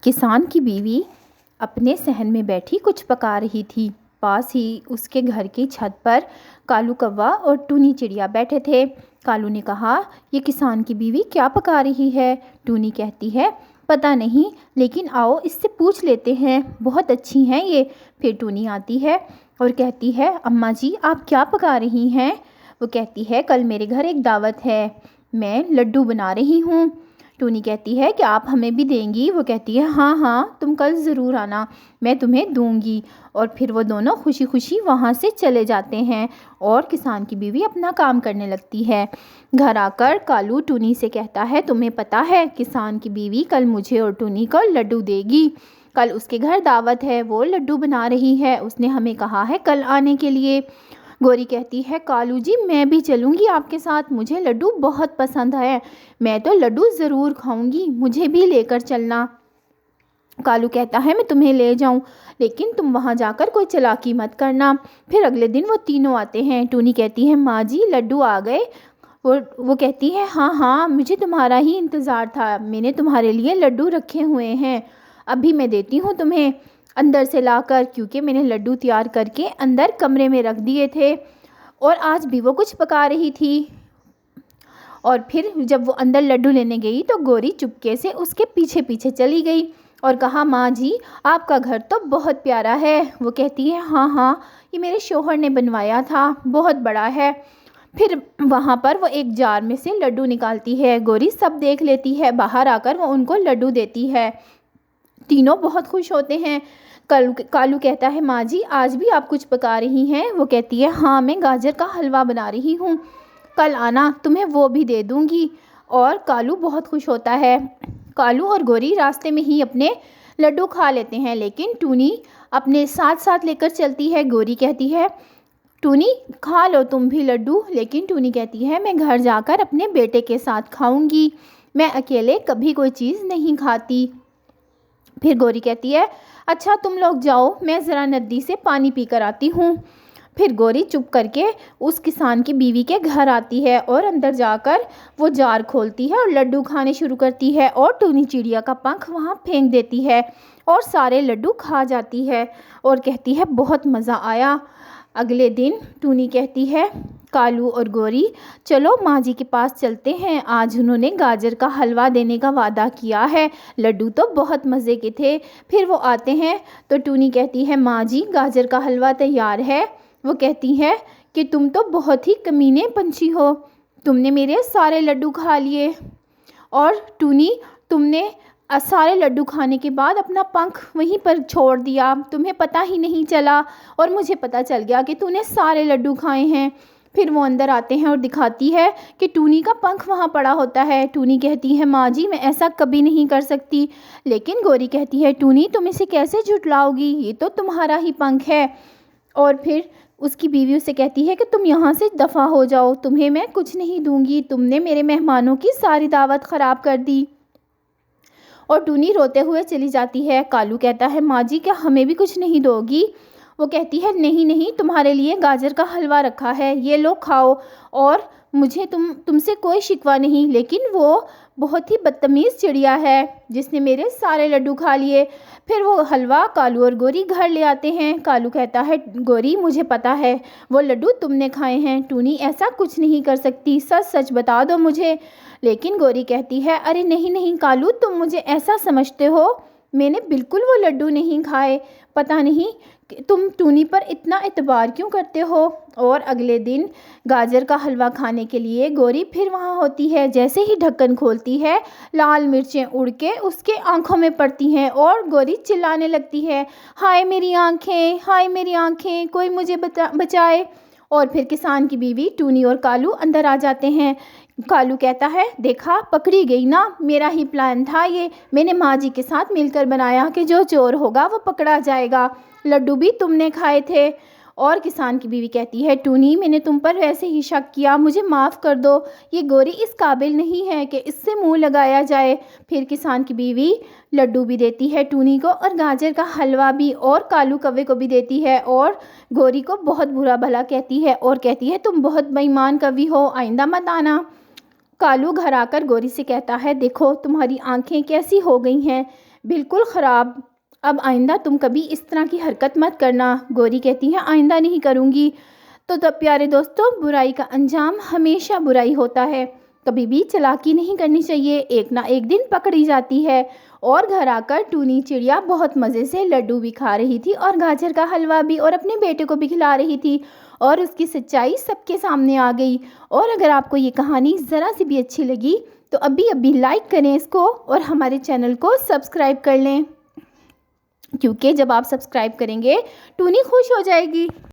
کسان کی بیوی اپنے صحن میں بیٹھی کچھ پکا رہی تھی۔ پاس ہی اس کے گھر کی چھت پر کالو کوا اور ٹونی چڑیا بیٹھے تھے۔ کالو نے کہا، یہ کسان کی بیوی کیا پکا رہی ہے؟ ٹونی کہتی ہے، پتہ نہیں، لیکن آؤ اس سے پوچھ لیتے ہیں، بہت اچھی ہیں یہ۔ پھر ٹونی آتی ہے اور کہتی ہے، اماں جی آپ کیا پکا رہی ہیں؟ وہ کہتی ہے، کل میرے گھر ایک دعوت ہے، میں لڈو بنا رہی ہوں۔ ٹونی کہتی ہے، کیا آپ ہمیں بھی دیں گی؟ وہ کہتی ہے، ہاں ہاں، تم کل ضرور آنا، میں تمہیں دوں گی۔ اور پھر وہ دونوں خوشی خوشی وہاں سے چلے جاتے ہیں اور کسان کی بیوی اپنا کام کرنے لگتی ہے۔ گھر آ کر کالو ٹونی سے کہتا ہے، تمہیں پتہ ہے کسان کی بیوی کل مجھے اور ٹونی کو لڈو دے گی، کل اس کے گھر دعوت ہے، وہ لڈو بنا رہی ہے، اس نے ہمیں کہا ہے کل آنے کے لیے۔ گوری کہتی ہے، کالو جی میں بھی چلوں گی آپ کے ساتھ، مجھے لڈو بہت پسند ہے، میں تو لڈو ضرور کھاؤں گی، مجھے بھی لے کر چلنا۔ کالو کہتا ہے، میں تمہیں لے جاؤں، لیکن تم وہاں جا کر کوئی چالاکی مت کرنا۔ پھر اگلے دن وہ تینوں آتے ہیں۔ ٹونی کہتی ہے، ماں جی لڈو آ گئے؟ وہ کہتی ہے، ہاں ہاں، مجھے تمہارا ہی انتظار تھا، میں نے تمہارے لیے لڈو رکھے ہوئے ہیں، ابھی میں دیتی ہوں تمہیں اندر سے لا کر، کیونکہ میں نے لڈو تیار کر کے اندر کمرے میں رکھ دیے تھے اور آج بھی وہ کچھ پکا رہی تھی۔ اور پھر جب وہ اندر لڈو لینے گئی تو گوری چپکے سے اس کے پیچھے پیچھے چلی گئی اور کہا، ماں جی آپ کا گھر تو بہت پیارا ہے۔ وہ کہتی ہے، ہاں ہاں، یہ میرے شوہر نے بنوایا تھا، بہت بڑا ہے۔ پھر وہاں پر وہ ایک جار میں سے لڈو نکالتی ہے، گوری سب دیکھ لیتی ہے، باہر آ کر وہ ان کو لڈو دیتی ہے، تینوں بہت خوش ہوتے ہیں۔ کالو کہتا ہے، ماں جی آج بھی آپ کچھ پکا رہی ہیں؟ وہ کہتی ہے، ہاں میں گاجر کا حلوہ بنا رہی ہوں، کل آنا، تمہیں وہ بھی دے دوں گی۔ اور کالو بہت خوش ہوتا ہے۔ کالو اور گوری راستے میں ہی اپنے لڈو کھا لیتے ہیں، لیکن ٹونی اپنے ساتھ ساتھ لے کر چلتی ہے۔ گوری کہتی ہے، ٹونی کھا لو تم بھی لڈو، لیکن ٹونی کہتی ہے، میں گھر جا کر اپنے بیٹے کے ساتھ کھاؤں گی، میں اکیلے کبھی کوئی چیز نہیں کھاتی۔ پھر گوری کہتی ہے، اچھا تم لوگ جاؤ، میں ذرا ندی سے پانی پی کر آتی ہوں۔ پھر گوری چپ کر کے اس کسان کی بیوی کے گھر آتی ہے اور اندر جا کر وہ جار کھولتی ہے اور لڈو کھانے شروع کرتی ہے اور ٹونی چڑیا کا پنکھ وہاں پھینک دیتی ہے اور سارے لڈو کھا جاتی ہے اور کہتی ہے، بہت مزہ آیا۔ اگلے دن ٹونی کہتی ہے، کالو اور گوری چلو ماں جی کے پاس چلتے ہیں، آج انہوں نے گاجر کا حلوہ دینے کا وعدہ کیا ہے، لڈو تو بہت مزے کے تھے۔ پھر وہ آتے ہیں تو ٹونی کہتی ہے، ماں جی گاجر کا حلوہ تیار ہے۔ وہ کہتی ہے کہ تم تو بہت ہی کمینے پنچھی ہو، تم نے میرے سارے لڈو کھا لیے، اور ٹونی تم نے سارے لڈو کھانے کے بعد اپنا پنکھ وہیں پر چھوڑ دیا، تمہیں پتہ ہی نہیں چلا اور مجھے پتہ چل گیا کہ تو نے سارے لڈو کھائے ہیں۔ پھر وہ اندر آتے ہیں اور دکھاتی ہے کہ ٹونی کا پنکھ وہاں پڑا ہوتا ہے۔ ٹونی کہتی ہے، ماں جی میں ایسا کبھی نہیں کر سکتی، لیکن گوری کہتی ہے، ٹونی تم اسے کیسے جھٹلاؤ گی، یہ تو تمہارا ہی پنکھ ہے۔ اور پھر اس کی بیوی اسے کہتی ہے کہ تم یہاں سے دفع ہو جاؤ، تمہیں میں کچھ نہیں دوں گی، تم نے میرے مہمانوں کی ساری دعوت خراب کر دی۔ اور ٹونی روتے ہوئے چلی جاتی ہے۔ کالو کہتا ہے، ماں جی کیا ہمیں بھی کچھ نہیں دو گی؟ وہ کہتی ہے، نہیں نہیں، تمہارے لیے گاجر کا حلوہ رکھا ہے، یہ لو کھاؤ، اور مجھے تم سے کوئی شکوہ نہیں، لیکن وہ بہت ہی بدتمیز چڑیا ہے جس نے میرے سارے لڈو کھا لیے۔ پھر وہ حلوہ کالو اور گوری گھر لے آتے ہیں۔ کالو کہتا ہے، گوری مجھے پتہ ہے وہ لڈو تم نے کھائے ہیں، ٹونی ایسا کچھ نہیں کر سکتی، سچ سچ بتا دو مجھے۔ لیکن گوری کہتی ہے، ارے نہیں نہیں کالو، تم مجھے ایسا سمجھتے ہو، میں نے بالکل وہ لڈو نہیں کھائے، پتہ نہیں تم ٹونی پر اتنا اعتبار کیوں کرتے ہو۔ اور اگلے دن گاجر کا حلوہ کھانے کے لیے گوری پھر وہاں ہوتی ہے، جیسے ہی ڈھکن کھولتی ہے لال مرچیں اڑ کے اس کے آنکھوں میں پڑتی ہیں اور گوری چلانے لگتی ہے، ہائے میری آنکھیں، ہائے میری آنکھیں، کوئی مجھے بچائے۔ اور پھر کسان کی بیوی ٹونی اور کالو اندر آ جاتے ہیں۔ کالو کہتا ہے، دیکھا پکڑی گئی نا، میرا ہی پلان تھا یہ، میں نے ماں جی کے ساتھ مل کر بنایا کہ جو چور ہوگا وہ پکڑا جائے گا، لڈو بھی تم نے کھائے تھے۔ اور کسان کی بیوی کہتی ہے، ٹونی میں نے تم پر ویسے ہی شک کیا، مجھے معاف کر دو، یہ گوری اس قابل نہیں ہے کہ اس سے منہ لگایا جائے۔ پھر کسان کی بیوی لڈو بھی دیتی ہے ٹونی کو اور گاجر کا حلوہ بھی، اور کالو کوے کو بھی دیتی ہے، اور گوری کو بہت برا بھلا کہتی ہے اور کہتی ہے، تم بہت بے ایمان کوی ہو، آئندہ مت آنا۔ کالو گھر آ کر گوری سے کہتا ہے، دیکھو تمہاری آنکھیں کیسی ہو گئی ہیں، بالکل خراب۔ اب آئندہ تم کبھی اس طرح کی حرکت مت کرنا۔ گوری کہتی ہے آئندہ نہیں کروں گی۔ تو پیارے دوستوں، برائی کا انجام ہمیشہ برائی ہوتا ہے۔ کبھی بھی چالاکی نہیں کرنی چاہیے، ایک نہ ایک دن پکڑی جاتی ہے۔ اور گھر آ کر ٹونی چڑیا بہت مزے سے لڈو بھی کھا رہی تھی اور گاجر کا حلوہ بھی، اور اپنے بیٹے کو بھی کھلا رہی تھی، اور اس کی سچائی سب کے سامنے آ گئی۔ اور اگر آپ کو یہ کہانی ذرا سی بھی اچھی لگی تو ابھی لائک کریں اس کو، اور ہمارے چینل کو سبسکرائب کر لیں، کیونکہ جب آپ سبسکرائب کریں گے ٹونی خوش ہو جائے گی۔